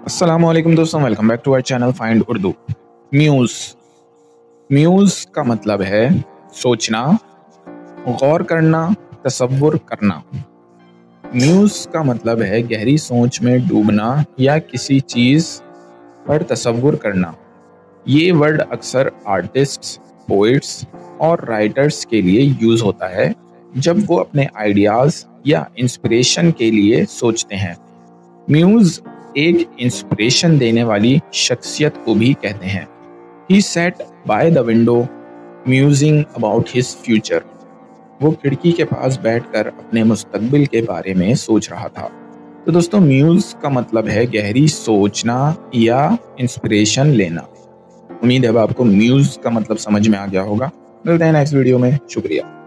अस्सलामुअलैकुम दोस्तों, welcome back to our channel find Urdu. Muse muse का मतलब है सोचना, गौर करना, तसव्वुर करना। म्यूज़ का मतलब है गहरी सोच में डूबना या किसी चीज़ पर तसव्वुर करना। ये वर्ड अक्सर आर्टिस्ट्स, पोइट्स और राइटर्स के लिए यूज़ होता है जब वो अपने आइडियाज़ या इंस्पिरेशन के लिए सोचते हैं। म्यूज़ एक इंस्पिरेशन देने वाली शख्सियत को भी कहते हैं। He sat by the window musing about his future. वो खिड़की के पास बैठकर अपने मुस्तकबिल के बारे में सोच रहा था। तो दोस्तों, म्यूज़ का मतलब है गहरी सोचना या इंस्पिरेशन लेना। उम्मीद है अब आपको म्यूज़ का मतलब समझ में आ गया होगा। मिलते हैं नेक्स्ट वीडियो में। शुक्रिया।